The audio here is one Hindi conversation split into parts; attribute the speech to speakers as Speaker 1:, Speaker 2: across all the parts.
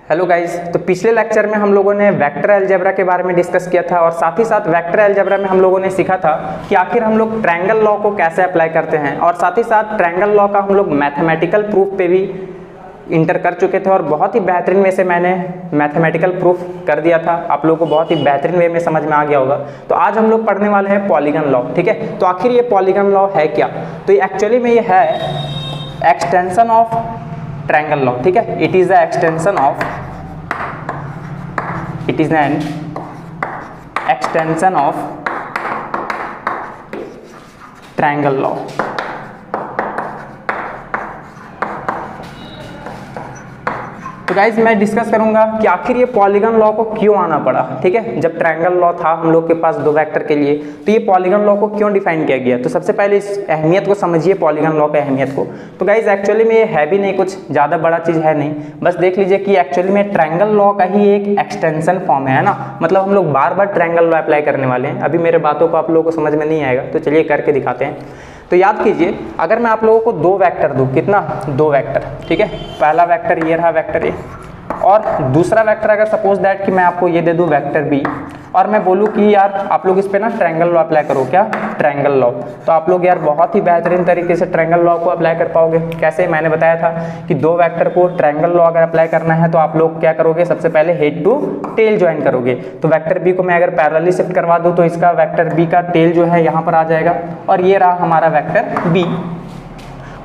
Speaker 1: हेलो गाइस, तो पिछले लेक्चर में हम लोगों ने वेक्टर अलजेब्रा के बारे में डिस्कस किया था और साथ ही साथ वेक्टर अलजेब्रा में हम लोगों ने सीखा था कि आखिर हम लोग ट्रायंगल लॉ को कैसे अप्लाई करते हैं और साथ ही साथ ट्रायंगल लॉ का हम लोग मैथमेटिकल प्रूफ पे भी इंटर कर चुके थे और बहुत ही बेहतरीन वे से मैंने मैथमेटिकल प्रूफ कर दिया था। आप लोगों को बहुत ही बेहतरीन वे में समझ में आ गया होगा। तो आज हम लोग पढ़ने वाले हैं पॉलीगन लॉ। ठीक है, तो आखिर ये पॉलीगन लॉ है क्या? तो ये एक्चुअली में ये है एक्सटेंशन ऑफ ट्रायंगल लॉ। ठीक है, it is an extension of triangle law. तो गाइज मैं डिस्कस करूंगा कि आखिर ये पॉलीगन लॉ को क्यों आना पड़ा। ठीक है, जब ट्रायंगल लॉ था हम लोग के पास दो वेक्टर के लिए, तो ये पॉलीगन लॉ को क्यों डिफाइन किया गया। तो सबसे पहले इस अहमियत को समझिए, पॉलीगन लॉ की अहमियत को। तो गाइज एक्चुअली में ये है भी नहीं, कुछ ज़्यादा बड़ा चीज़ है नहीं, बस देख लीजिए कि एक्चुअली में ट्रायंगल लॉ का ही एक एक्सटेंशन फॉर्म है ना। मतलब हम लोग बार बार ट्रायंगल लॉ अप्लाई करने वाले हैं। अभी मेरे बातों को आप लोगों को समझ में नहीं आएगा, तो चलिए करके दिखाते हैं। तो याद कीजिए, अगर मैं आप लोगों को दो वेक्टर दूं, कितना, दो वेक्टर। ठीक है, पहला वेक्टर ये रहा, वेक्टर ए, और दूसरा वेक्टर अगर सपोज दैट कि मैं आपको ये दे दूं वेक्टर बी, और मैं बोलूं कि यार आप लोग इस पे ना ट्रायंगल लॉ अप्लाई करो। क्या? Triangle law. तो आप लोग यार बहुत ही बेहतरीन तरीके से ट्रायंगल लॉ को अप्लाई कर पाओगे। कैसे? मैंने बताया था कि दो वेक्टर को ट्रायंगल लॉ अगर अप्लाई करना है तो आप लोग क्या करोगे, सबसे पहले हेड टू टेल ज्वाइन करोगे। तो वेक्टर बी को मैं अगर पैरेलली शिफ्ट करवा दूं तो इसका वेक्टर बी का टेल जो है यहाँ पर आ जाएगा, और ये रहा हमारा वेक्टर बी।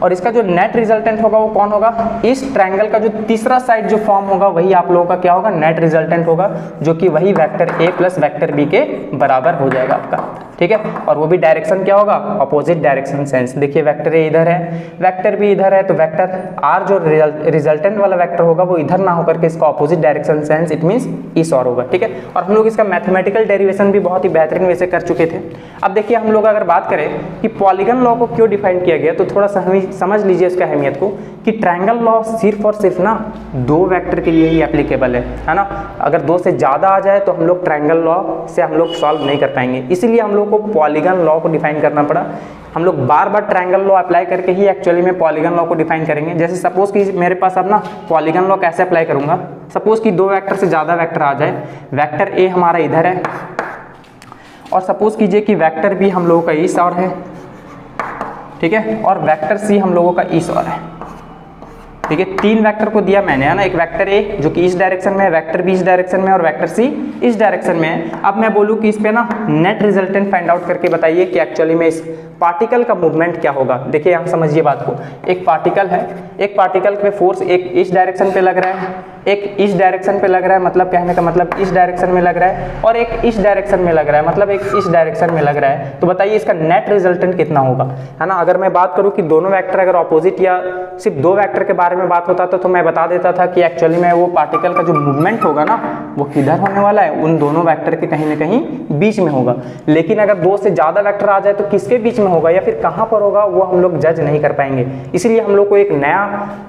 Speaker 1: और इसका जो नेट रिजल्टेंट होगा वो कौन होगा? इस ट्रायंगल का जो तीसरा साइड जो फॉर्म होगा वही आप लोगों का क्या होगा, नेट रिजल्टेंट होगा, जो कि वही vector A plus vector B के बराबर हो जाएगा आपका। ठीक है, और वो भी डायरेक्शन क्या होगा, अपोजिट डायरेक्शन सेंस। देखिए वेक्टर ए इधर है, वेक्टर बी इधर है, तो वेक्टर आर जो रिजल्टेंट वाला वेक्टर होगा वो इधर ना होकर के इसका opposite direction sense, it means इस और होगा। ठीक है, और हम लोग इसका मैथमेटिकल डेरिवेशन भी बहुत ही बेहतरीन वैसे कर चुके थे। अब देखिए हम लोग अगर बात करें कि पॉलीगन लॉ को क्यों डिफाइन किया गया, तो थोड़ा सा समझ लीजिए इसका अहमियत को, कि ट्रायंगल लॉ सिर्फ और सिर्फ ना दो वेक्टर के लिए ही एप्लीकेबल है ना। अगर दो से ज़्यादा आ जाए तो हम लोग ट्रायंगल लॉ से हम लोग सॉल्व नहीं कर पाएंगे, इसीलिए हम लोग को पॉलीगन लॉ को डिफाइन करना पड़ा। हम लोग बार बार ट्रायंगल लॉ अप्लाई करके ही एक्चुअली में पॉलीगन लॉ को डिफाइन करेंगे। जैसे सपोज कि मेरे पास अब ना पॉलीगन लॉ कैसे अप्लाई करूंगा, सपोज कि दो वेक्टर से ज़्यादा वेक्टर आ जाए, वेक्टर ए हमारा इधर है और सपोज कीजिए कि वेक्टर बी हम लोगों का इस और है, ठीक है, और वेक्टर सी हम लोगों का इस और है। ठीक है, तीन वेक्टर को दिया मैंने, है ना। एक वेक्टर ए जो कि इस डायरेक्शन में है, वेक्टर बी इस डायरेक्शन में, और वेक्टर सी इस डायरेक्शन में है। अब मैं बोलूँ कि इस पे ना नेट रिजल्टेंट फाइंड आउट करके बताइए कि एक्चुअली में इस पार्टिकल का मूवमेंट क्या होगा। देखिए यहाँ समझिए बात को, एक पार्टिकल है, एक पार्टिकल पे फोर्स एक इस डायरेक्शन पे लग रहा है, एक इस डायरेक्शन पे लग रहा है, मतलब कहने का मतलब इस डायरेक्शन में लग रहा है, और एक इस डायरेक्शन में लग रहा है, मतलब एक इस डायरेक्शन में लग रहा है। तो बताइए इसका नेट रिजल्टेंट कितना होगा, है ना। अगर मैं बात करूँ कि दोनों वेक्टर अगर ऑपोजिट या सिर्फ दो वेक्टर के बारे में बात होता तो मैं बता देता था कि एक्चुअली में वो पार्टिकल का जो मूवमेंट होगा ना वो किधर होने वाला है, उन दोनों वेक्टर के कहीं ना कहीं बीच में होगा। लेकिन अगर दो से ज़्यादा वेक्टर आ जाए तो किसके बीच में होगा या फिर कहाँ पर होगा वो हम लोग जज नहीं कर पाएंगे। इसीलिए हम लोग को एक नया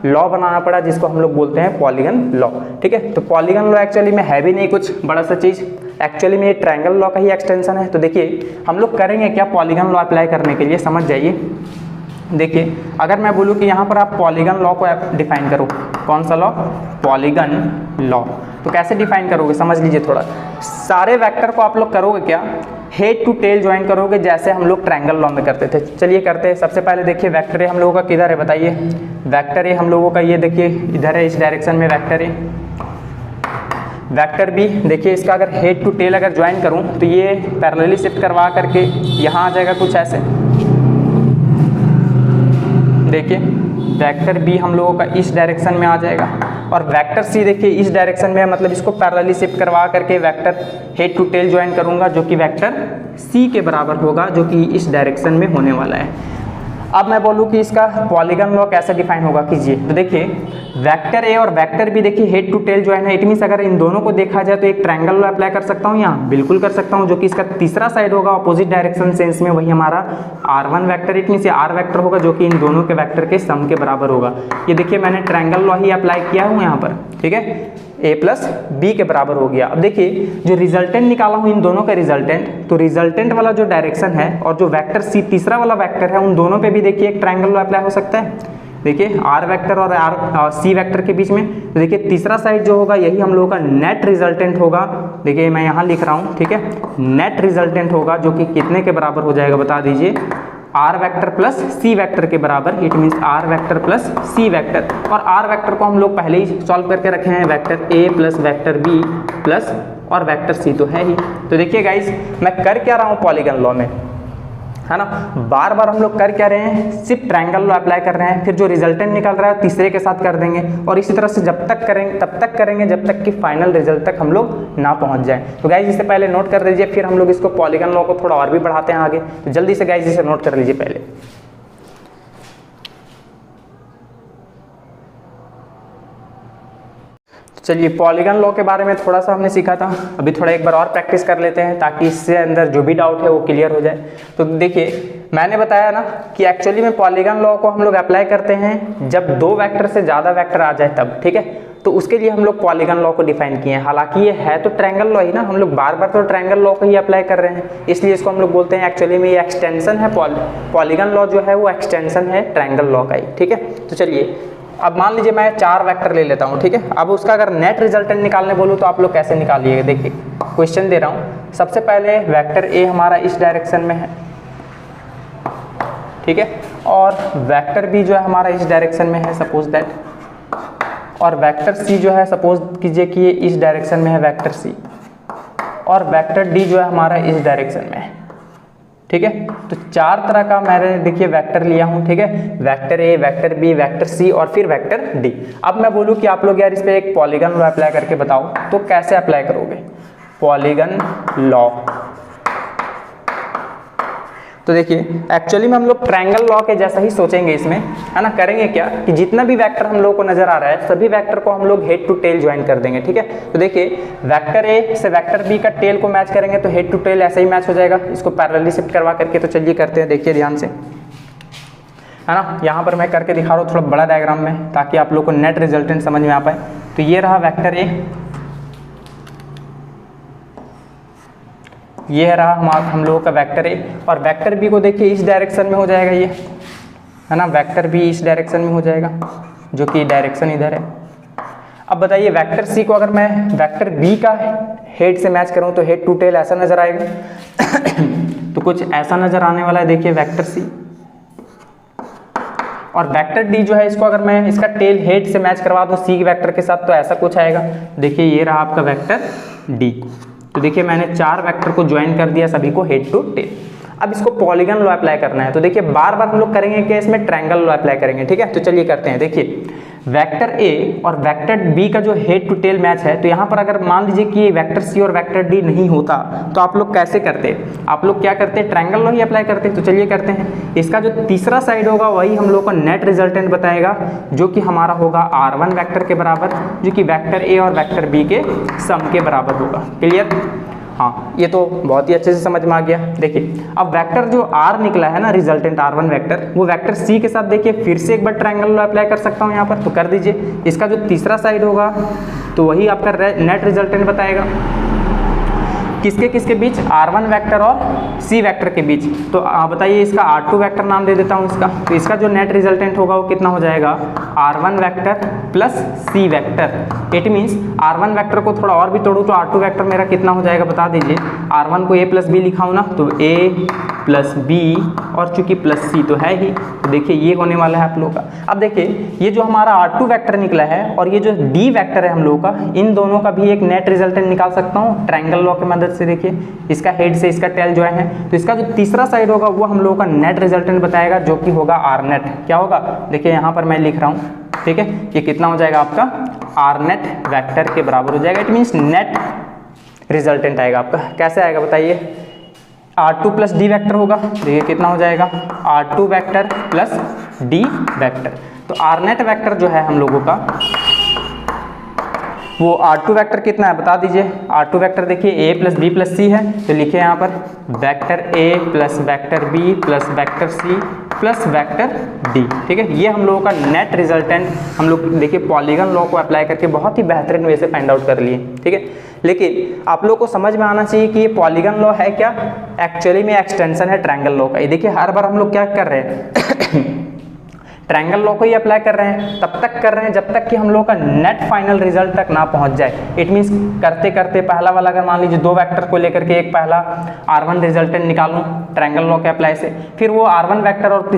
Speaker 1: लॉ बनाना पड़ा जिसको हम लोग बोलते हैं पॉलीगन लॉ। ठीक है, तो पॉलीगन लॉ एक्चुअली में है भी नहीं कुछ बड़ा सा चीज़, एक्चुअली में ये ट्रायंगल लॉ का ही एक्सटेंशन है। तो देखिए हम लोग करेंगे क्या पॉलीगन लॉ अप्लाई करने के लिए, समझ जाइए। देखिए अगर मैं बोलूँ कि यहाँ पर आप पॉलीगन लॉ को डिफाइन करो, कौन सा लॉ, पॉलीगन लॉ, तो कैसे डिफाइन करोगे समझ लीजिए थोड़ा। सारे वेक्टर को आप लोग करोगे क्या, हेड टू टेल ज्वाइन करोगे, जैसे हम लोग ट्रायंगल लॉ में करते थे। चलिए करते हैं। सबसे पहले देखिए वेक्टर ए हम लोगों का किधर है बताइए, वेक्टर ए हम लोगों का ये देखिए इधर है, इस डायरेक्शन में वेक्टर ए। वेक्टर बी देखिए इसका अगर हेड टू टेल अगर ज्वाइन करूँ तो ये पैरेलली शिफ्ट करवा करके यहाँ आ जाएगा कुछ ऐसे। देखिए वेक्टर बी हम लोगों का इस डायरेक्शन में आ जाएगा, और वेक्टर सी देखिए इस डायरेक्शन में है, मतलब इसको पैरेलली शिफ्ट करवा करके vector head to tail join करूंगा जो कि वेक्टर सी के बराबर होगा, जो कि इस डायरेक्शन में होने वाला है। अब मैं बोलूँ कि इसका पॉलीगन लॉ कैसे डिफाइन होगा कीजिए। तो देखिए वेक्टर ए और वेक्टर बी देखिए हेड टू टेल ज्वाइन है, इट मीन्स अगर इन दोनों को देखा जाए तो एक ट्रायंगल लॉ अप्लाई कर सकता हूँ यहाँ, बिल्कुल कर सकता हूँ, जो कि इसका तीसरा साइड होगा अपोजिट डायरेक्शन सेंस में, वही हमारा R1 vector, it means R vector होगा जो कि इन दोनों के वेक्टर के सम के बराबर होगा। ये देखिए मैंने ट्रायंगल लॉ ही अप्लाई किया हूँ यहाँ पर, ठीक है, a प्लस बी के बराबर हो गया। अब देखिए जो रिजल्टेंट निकाला हूँ इन दोनों का रिजल्टेंट, तो रिजल्टेंट वाला जो डायरेक्शन है और जो वेक्टर सी तीसरा वाला वेक्टर है उन दोनों पे भी देखिए एक ट्रायंगल लॉ अप्लाई हो सकता है। देखिए आर वेक्टर और सी वेक्टर के बीच में। तो देखिए तीसरा साइड जो होगा यही हम लोगों का नेट रिजल्टेंट होगा। देखिए मैं यहाँ लिख रहा हूँ, ठीक है, नेट रिजल्टेंट होगा जो कि कितने के बराबर हो जाएगा बता दीजिए, R vector plus C vector के बराबर। It means R vector plus C vector, और आर वेक्टर को हम लोग पहले ही सॉल्व करके रखे हैं, vector A plus vector B plus और वेक्टर सी तो है ही। तो देखिए गाइस मैं कर क्या रहा हूँ पॉलीगन लॉ में, है ना, बार बार हम लोग कर क्या रहे हैं, सिर्फ ट्रायंगल लॉ अप्लाई कर रहे हैं, फिर जो रिजल्टेंट निकल रहा है तीसरे के साथ कर देंगे, और इसी तरह से जब तक करेंगे तब तक करेंगे जब तक कि फाइनल रिजल्ट तक हम लोग ना पहुंच जाए। तो गाइज इससे पहले नोट कर लीजिए, फिर हम लोग इसको पॉलीगन लॉ को थोड़ा और भी बढ़ाते हैं आगे। तो जल्दी से गाइज इसे नोट कर लीजिए पहले। चलिए पॉलीगन लॉ के बारे में थोड़ा सा हमने सीखा था, अभी थोड़ा एक बार और प्रैक्टिस कर लेते हैं ताकि इससे अंदर जो भी डाउट है वो क्लियर हो जाए। तो देखिए मैंने बताया ना कि एक्चुअली में पॉलीगन लॉ को हम लोग अप्लाई करते हैं जब दो वेक्टर से ज़्यादा वेक्टर आ जाए तब, ठीक है। तो उसके लिए हम लोग पॉलीगन लॉ को डिफाइन किए हैं। हालांकि ये है तो ट्रायंगल लॉ ही ना, हम लोग बार बार तो ट्रायंगल लॉ को ही अप्लाई कर रहे हैं, इसलिए इसको हम लोग बोलते हैं एक्चुअली में ये एक्सटेंशन है, पॉलीगन लॉ जो है वो एक्सटेंशन है ट्रायंगल लॉ का ही, ठीक है। तो चलिए अब मान लीजिए मैं 4 वेक्टर ले लेता हूँ, ठीक है। अब उसका अगर नेट रिजल्टेंट निकालने बोलूँ तो आप लोग कैसे निकालिएगा, देखिए क्वेश्चन दे रहा हूँ। सबसे पहले वेक्टर ए हमारा इस डायरेक्शन में है, ठीक है, और वेक्टर बी जो है हमारा इस डायरेक्शन में है सपोज दैट, और वेक्टर सी जो है सपोज कीजिए कि ये इस डायरेक्शन में है वेक्टर सी, और वेक्टर डी जो है हमारा इस डायरेक्शन में है, ठीक है। तो 4 तरह का मैंने देखिए वेक्टर लिया हूँ, ठीक है, vector A, vector B, vector C और फिर वेक्टर डी। अब मैं बोलूँ कि आप लोग यार इस पे एक पॉलीगन लॉ अप्लाई करके बताओ, तो कैसे अप्लाई करोगे पॉलीगन लॉ। तो देखिए एक्चुअली में हम लोग ट्रायंगल लॉ के जैसा ही सोचेंगे इसमें, है ना। करेंगे क्या कि जितना भी वेक्टर हम लोग को नजर आ रहा है सभी वेक्टर को हम लोग हेड टू टेल ज्वाइन कर देंगे, ठीक है। तो देखिए वेक्टर ए से वेक्टर बी का टेल को मैच करेंगे तो हेड टू टेल ऐसे ही मैच हो जाएगा, इसको पैरेलली शिफ्ट करवा करके। तो चलिए करते हैं, देखिए ध्यान से, है ना। यहाँ पर मैं करके दिखा रहा हूँ थोड़ा बड़ा डायग्राम में ताकि आप लोग को नेट रिजल्टेंट समझ में आ पाए। तो ये रहा वेक्टर ए, ये रहा हम लोगों का वेक्टर ए, और वेक्टर बी को देखिए इस डायरेक्शन में हो जाएगा ये, है ना, वेक्टर बी इस डायरेक्शन में हो जाएगा जो कि डायरेक्शन इधर है। अब बताइए वेक्टर सी को अगर मैं वेक्टर बी का हेड से मैच करूं तो हेड टू टेल ऐसा नजर आएगा तो कुछ ऐसा नजर आने वाला है, देखिए वेक्टर सी। और वेक्टर डी जो है इसको अगर मैं इसका टेल हेड से मैच करवा दूं सी वेक्टर के साथ तो ऐसा कुछ आएगा, देखिए ये रहा आपका वेक्टर डी। तो देखिए मैंने 4 वेक्टर को ज्वाइन कर दिया सभी को हेड टू टेल। अब इसको पॉलीगन लॉ अप्लाई करना है, तो देखिए बार बार हम लोग करेंगे कि इसमें ट्रायंगल लॉ अप्लाई करेंगे, ठीक है। तो चलिए करते हैं। देखिए वेक्टर ए और वेक्टर बी का जो हेड टू टेल मैच है, तो यहाँ पर अगर मान लीजिए कि वेक्टर सी और वेक्टर डी नहीं होता तो आप लोग कैसे करते, आप लोग क्या करते, ट्रायंगल लॉ ही अप्लाई करते। तो चलिए करते हैं। इसका जो तीसरा साइड होगा वही हम लोग को नेट रिजल्टेंट बताएगा जो कि हमारा होगा R1 वेक्टर के बराबर, जो कि वेक्टर ए और वेक्टर बी के सम के बराबर होगा। क्लियर? हाँ, ये तो बहुत ही अच्छे से समझ में आ गया। देखिए अब वेक्टर जो R निकला है ना रिजल्टेंट R1 वेक्टर, वो वेक्टर C के साथ देखिए फिर से एक बार ट्रायंगल लॉ अप्लाई कर सकता हूँ यहाँ पर, तो कर दीजिए। इसका जो तीसरा साइड होगा तो वही आपका नेट रिजल्टेंट बताएगा किसके किसके बीच, R1 वेक्टर और C वेक्टर के बीच। तो बताइए इसका R2 वेक्टर नाम दे देता हूँ इसका। तो इसका जो नेट रिजल्टेंट होगा वो कितना हो जाएगा, R1 vector plus C vector. It means R1 vector को थोड़ा और भी तोड़ूँ तो R2 वेक्टर मेरा कितना हो जाएगा बता दीजिए। R1 को A प्लस बी लिखा हूँ ना, तो A प्लस बी और चूंकि प्लस C तो है ही, तो देखिए ये होने वाला है आप लोगों का। अब देखिए ये जो हमारा R2 वेक्टर निकला है और ये जो D वेक्टर है हम लोगों का, इन दोनों का भी एक नेट रिजल्टेंट निकाल सकता हूँ ट्रायंगल लॉ की मदद से। देखिए इसका हेड से इसका टेल ज्वाइन है, तो इसका जो तीसरा साइड होगा वो हम लोगों का नेट रिजल्टेंट बताएगा जो कि होगा R नेट। क्या होगा, देखिए यहाँ पर मैं लिख रहा हूँ, ठीक है, ये कितना हो जाएगा आपका R नेट वेक्टर के बराबर हो जाएगा। इट मीन्स नेट रिजल्टेंट आएगा आपका। कैसे आएगा बताइए, R2 प्लस डी वेक्टर होगा, देखिए कितना हो जाएगा R2 vector plus D vector. तो R नेट वेक्टर जो है हम लोगों का वो R2 वेक्टर कितना है बता दीजिए। R2 वेक्टर देखिए A प्लस बी प्लस सी है, तो लिखिए यहाँ पर vector A plus vector B plus vector C plus vector D, ठीक है। ये हम लोगों का नेट रिजल्टेंट हम लोग देखिए पॉलीगन लॉ को अप्लाई करके बहुत ही बेहतरीन वे से फाइंड आउट कर लिए, ठीक है। लेकिन आप लोग को समझ में आना चाहिए कि ये पॉलीगन लॉ है क्या, एक्चुअली में एक्सटेंशन है ट्रायंगल लॉ का। ये देखिए हर बार हम लोग क्या कर रहे हैं ट्रायंगल लॉ को ही अप्लाई कर रहे हैं, तब तक कर रहे हैं जब तक कि हम लोग का नेट फाइनल रिजल्ट तक ना पहुंच जाए। इट मीन्स करते करते पहला वाला अगर मान लीजिए 2 वेक्टर को लेकर के एक पहला R1 रिजल्टेंट निकालूं ट्रायंगल लॉ के अप्लाई से, फिर वो R1 वेक्टर और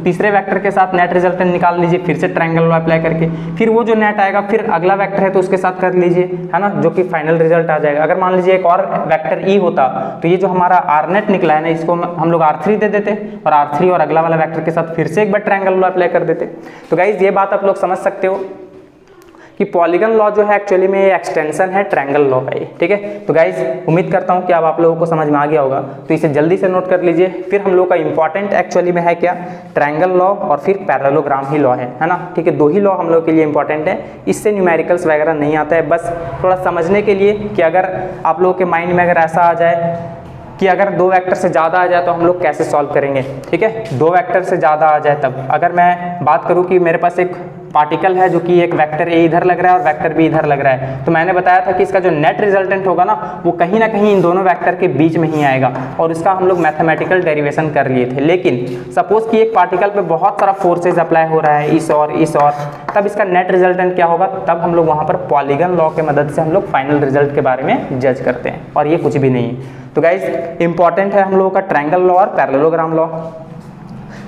Speaker 1: तीसरे वेक्टर के साथ नेट रिजल्टेंट निकाल लीजिए फिर से ट्रायंगल लॉ अप्लाई करके, फिर वो जो नेट आएगा फिर अगला वेक्टर है तो उसके साथ कर लीजिए, है ना, जो कि फाइनल रिजल्ट आ जाएगा। अगर मान लीजिए एक और वेक्टर ई होता तो ये जो हमारा R नेट निकला है ना, इसको हम लोग R3 दे देते और R3 और अगला वाला वेक्टर के साथ फिर से एक बार ट्रायंगल लॉ अप्लाई कर देते। तो गाइज ये बात आप लोग समझ सकते हो कि पॉलीगन लॉ जो है एक्चुअली में ये एक्सटेंशन है ट्रायंगल लॉ का, ठीक है। तो गाइज उम्मीद करता हूँ कि अब आप लोगों को समझ में आ गया होगा, तो इसे जल्दी से नोट कर लीजिए। फिर हम लोग का इंपॉर्टेंट एक्चुअली में है क्या, ट्रायंगल लॉ और फिर पैरेललोग्राम ही लॉ है ना, ठीक है। 2 ही लॉ हम लोग के लिए इंपॉर्टेंट है, इससे न्यूमेरिकल्स वगैरह नहीं आता है, बस थोड़ा समझने के लिए कि अगर आप लोगों के माइंड में अगर ऐसा आ जाए कि अगर 2 वेक्टर से ज़्यादा आ जाए तो हम लोग कैसे सॉल्व करेंगे, ठीक है। 2 वेक्टर से ज़्यादा आ जाए तब अगर मैं बात करूं कि मेरे पास एक पार्टिकल है जो कि एक वेक्टर ए इधर लग रहा है और वेक्टर बी इधर लग रहा है, तो मैंने बताया था कि इसका जो नेट रिजल्टेंट होगा ना वो कहीं ना कहीं इन दोनों वेक्टर के बीच में ही आएगा, और इसका हम लोग मैथमेटिकल डेरिवेशन कर लिए थे। लेकिन सपोज कि एक पार्टिकल पे बहुत सारा फोर्सेज अप्लाई हो रहा है इस और, तब इसका नेट रिजल्टेंट क्या होगा, तब हम लोग वहाँ पर पॉलीगन लॉ के मदद से हम लोग फाइनल रिजल्ट के बारे में जज करते हैं, और ये कुछ भी नहीं है। तो गाइज इंपॉर्टेंट है हम लोगों का ट्रायंगल लॉ और पैरेललोग्राम लॉ,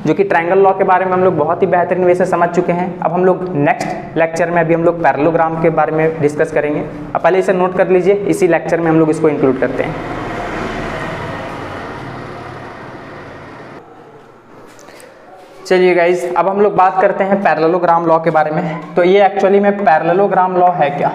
Speaker 1: जो कि ट्रायंगल लॉ के बारे में हम लोग बहुत ही बेहतरीन वे से समझ चुके हैं। अब हम लोग नेक्स्ट लेक्चर में अभी हम लोग पैरेललोग्राम के बारे में डिस्कस करेंगे। अब पहले इसे नोट कर लीजिए, इसी लेक्चर में हम लोग इसको इंक्लूड करते हैं। चलिए गाइज अब हम लोग बात करते हैं पैरेललोग्राम लॉ के बारे में। तो ये एक्चुअली में पैरेललोग्राम लॉ है क्या,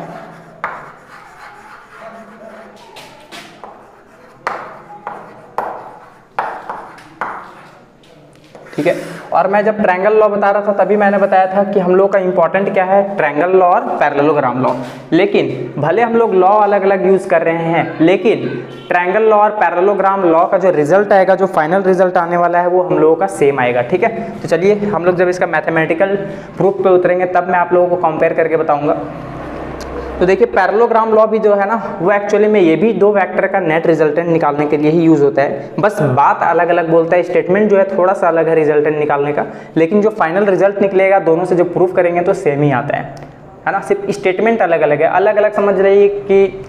Speaker 1: ठीक है। और मैं जब ट्रायंगल लॉ बता रहा था तभी मैंने बताया था कि हम लोग का इंपॉर्टेंट क्या है, ट्रायंगल लॉ और पैरेललोग्राम लॉ। लेकिन भले हम लोग लॉ अलग अलग यूज कर रहे हैं, लेकिन ट्रायंगल लॉ और पैरेललोग्राम लॉ का जो रिजल्ट आएगा, जो फाइनल रिजल्ट आने वाला है, वो हम लोगों का सेम आएगा, ठीक है। तो चलिए हम लोग जब इसका मैथमेटिकल प्रूफ पे उतरेंगे तब मैं आप लोगों को कंपेयर करके बताऊंगा। तो देखिए पैरेललोग्राम लॉ भी जो है ना वो एक्चुअली में ये भी 2 वेक्टर का नेट रिजल्टेंट निकालने के लिए ही यूज होता है, बस बात अलग अलग बोलता है, स्टेटमेंट जो है थोड़ा सा अलग है रिजल्टेंट निकालने का, लेकिन जो फाइनल रिजल्ट निकलेगा दोनों से जो प्रूफ करेंगे तो सेम ही आता है ना, सिर्फ स्टेटमेंट अलग अलग है। अलग अलग समझ रही कि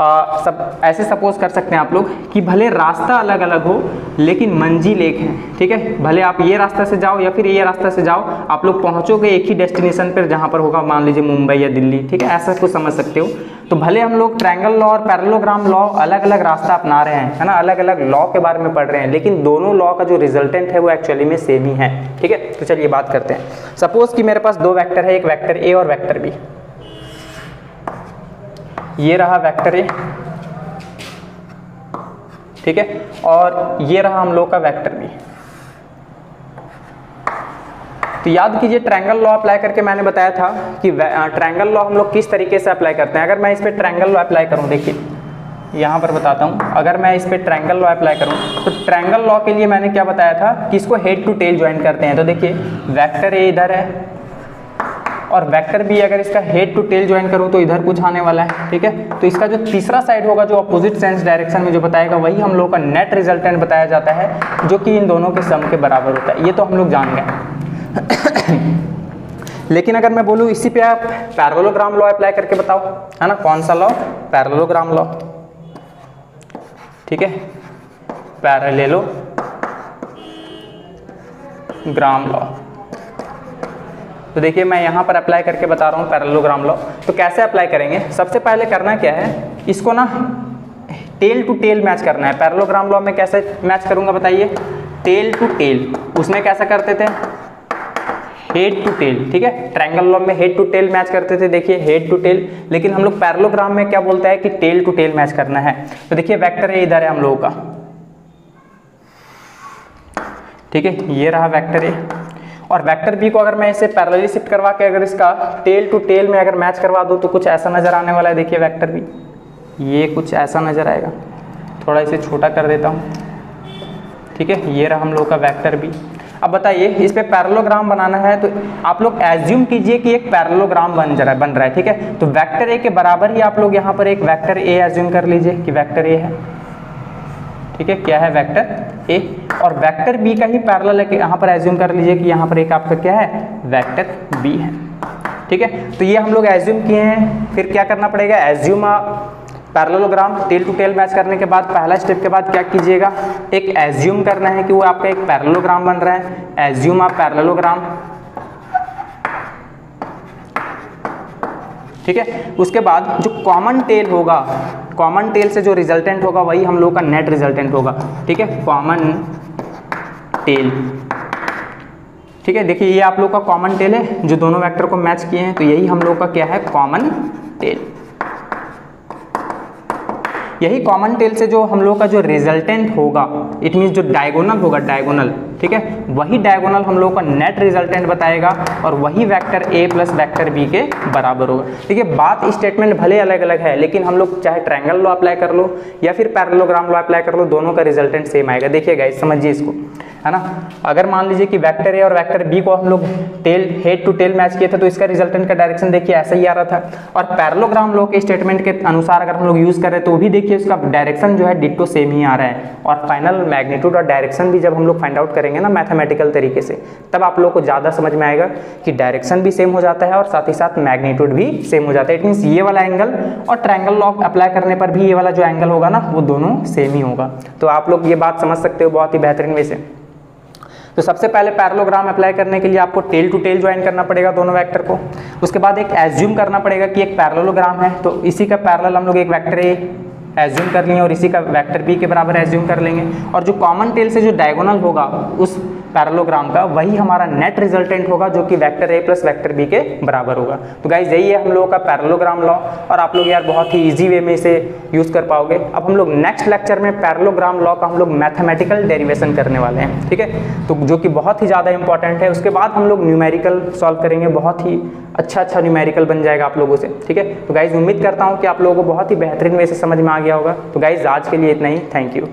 Speaker 1: सब ऐसे सपोज कर सकते हैं आप लोग कि भले रास्ता अलग अलग हो लेकिन मंजिल एक है, ठीक है। भले आप ये रास्ता से जाओ या फिर ये रास्ता से जाओ, आप लोग पहुंचोगे एक ही डेस्टिनेशन पर जहां पर होगा मान लीजिए मुंबई या दिल्ली, ठीक है, ऐसा कुछ समझ सकते हो। तो भले हम लोग ट्रायंगल लॉ और पैरेललोग्राम लॉ अलग अलग रास्ता अपना रहे हैं, है ना, अलग अलग लॉ के बारे में पढ़ रहे हैं, लेकिन दोनों लॉ का जो रिजल्टेंट है वो एक्चुअली में सेम ही है, ठीक है। तो चलिए बात करते हैं। सपोज कि मेरे पास 2 वेक्टर है, एक वेक्टर ए और वेक्टर बी। ये रहा वेक्टर ए, ठीक है, और ये रहा हम लोग का वेक्टर बी। तो याद कीजिए ट्रायंगल लॉ अप्लाई करके मैंने बताया था कि ट्रायंगल लॉ हम लोग किस तरीके से अप्लाई करते हैं। अगर मैं इस पे ट्रायंगल लॉ अप्लाई करूं, देखिए यहाँ पर बताता हूँ, अगर मैं इस पे ट्रायंगल लॉ अप्लाई करूँ तो ट्रायंगल लॉ के लिए मैंने क्या बताया था कि इसको हेड टू टेल ज्वाइन करते हैं। तो देखिए वेक्टर ए इधर है और वेक्टर बी अगर इसका हेड टू टेल ज्वाइन करूँ तो इधर कुछ आने वाला है, ठीक है। तो इसका जो तीसरा साइड होगा जो अपोजिट सेंस डायरेक्शन में जो बताएगा वही हम लोग का नेट रिजल्टेंट बताया जाता है, जो कि इन दोनों के सम के बराबर होता है। ये तो हम लोग जान गए। लेकिन अगर मैं बोलूँ इसी पे आप पैरेललोग्राम लॉ अप्लाई करके बताओ, है ना, कौन सा लॉ, पैरेललोग्राम लॉ, ठीक है, पैरेललोग्राम लॉ। तो देखिए मैं यहाँ पर अप्लाई करके बता रहा हूँ पैरेललोग्राम लॉ। तो कैसे अप्लाई करेंगे, सबसे पहले करना क्या है, इसको ना टेल टू टेल मैच करना है। पैरेललोग्राम लॉ में कैसे मैच करूँगा बताइए, टेल टू टेल। उसमें कैसा करते थे, हेड टू टेल, ठीक है। ट्रायंगल लॉ में हेड टू टेल मैच करते थे, देखिए हेड टू टेल। लेकिन हम लोग पैरेललोग्राम में क्या बोलता है कि टेल टू टेल मैच करना है। तो देखिए वेक्टर ए इधर है हम लोगों का, ठीक है, ये रहा वेक्टर ए, और वेक्टर बी को अगर मैं इसे पैरेलली शिफ्ट करवा के अगर इसका टेल टू टेल में अगर मैच करवा दूँ तो कुछ ऐसा नजर आने वाला है। देखिए वेक्टर बी, ये कुछ ऐसा नजर आएगा, थोड़ा इसे छोटा कर देता हूँ, ठीक है, ये रहा हम लोग का वेक्टर बी। अब बताइए इस पे पैरेललोग्राम बनाना है तो आप लोग एज्यूम कीजिए कि एक पैरेललोग्राम बन रहा है, ठीक है। तो वेक्टर ए के बराबर ही आप लोग यहाँ पर एक वेक्टर ए एज्यूम कर लीजिए कि वेक्टर ए है, ठीक है, क्या है वेक्टर ए, और वेक्टर बी का ही पैरेलल है, यहाँ पर एज्यूम कर लीजिए कि यहाँ पर एक आपका क्या है वेक्टर बी है, ठीक है। तो ये हम लोग एज्यूम किए हैं, फिर क्या करना पड़ेगा, assume parallelogram, tail to tail match करने के बाद पहला स्टेप के बाद क्या कीजिएगा, एक एज्यूम करना है कि वो आपका एक पैरेललोग्राम बन रहा है, एज्यूम पैरेललोग्राम, ठीक है। उसके बाद जो कॉमन टेल होगा, कॉमन टेल से जो रिजल्टेंट होगा वही हम लोग का नेट रिजल्टेंट होगा, ठीक है, कॉमन टेल, ठीक है। देखिए ये आप लोग का कॉमन टेल है जो दोनों वेक्टर को मैच किए हैं, तो यही हम लोग का क्या है कॉमन टेल। यही कॉमन टेल से जो हम लोग का जो रिजल्टेंट होगा, इट मीन्स जो डायगोनल होगा, डायगोनल, ठीक है, वही डायगोनल हम लोग का नेट रिजल्टेंट बताएगा और वही vector A plus vector B के बराबर होगा। देखिए बात स्टेटमेंट भले अलग अलग है, लेकिन हम लोग चाहे ट्रायंगल लॉ अप्लाई कर लो या फिर पैरेललोग्राम लॉ अप्लाई कर लो, दोनों का रिजल्टेंट सेम आएगा। देखिए गाइस समझिए इसको, है ना। अगर मान लीजिए कि वेक्टर ए और वेक्टर बी को हम लोग tail head to tail match किए थे, तो इसका रिजल्टेंट का डायरेक्शन देखिए ऐसा ही आ रहा था, और पैरेललोग्राम लॉ के स्टेटमेंट के अनुसार अगर हम लोग यूज करें तो भी देखिए उसका डायरेक्शन जो है डिट्टो सेम ही आ रहा है। और फाइनल मैग्नीट्यूड और डायरेक्शन भी जब हम लोग फाइंड आउट करेंगे ना मैथमेटिकल तरीके से, तब आप लोग को ज़्यादा समझ में आएगा कि डायरेक्शन भी सेम हो जाता है और साथ ही साथ मैग्नीट्यूड भी सेम हो जाता है। इट मीन्स ये वाला एंगल और ट्रायंगल लॉ अप्लाई करने पर भी ये वाला जो एंगल होगा ना वो दोनों सेम ही होगा। तो आप लोग ये बात समझ सकते हो बहुत ही बेहतरीन वे से। तो सबसे पहले पैरेललोग्राम अप्लाई करने के लिए आपको टेल टू टेल ज्वाइन करना पड़ेगा दोनों वेक्टर को। उसके बाद एक एज्यूम करना पड़ेगा कि एक पैरेललोग्राम है, तो इसी का पैरेलल हम लोग एक वेक्टर ए एज्यूम कर लेंगे और इसी का वेक्टर बी के बराबर एज्यूम कर लेंगे, और जो कॉमन टेल से जो डायगोनल होगा उस पैरेललोग्राम का वही हमारा नेट रिजल्टेंट होगा जो कि vector A plus vector B के बराबर होगा। तो गाइज यही है हम लोगों का पैरेललोग्राम लॉ, और आप लोग यार बहुत ही इजी वे में इसे यूज कर पाओगे। अब हम लोग नेक्स्ट लेक्चर में पैरेललोग्राम लॉ का हम लोग मैथमेटिकल डेरिवेशन करने वाले हैं, ठीक है, तो जो कि बहुत ही ज़्यादा इंपॉर्टेंट है। उसके बाद हम लोग न्यूमेरिकल सॉल्व करेंगे, बहुत ही अच्छा न्यूमेरिकल बन जाएगा आप लोगों से, ठीक है। तो गाइज उम्मीद करता हूँ कि आप लोगों को बहुत ही बेहतरीन वे से समझ में आ गया होगा। तो गाइज आज के लिए इतना ही, थैंक यू।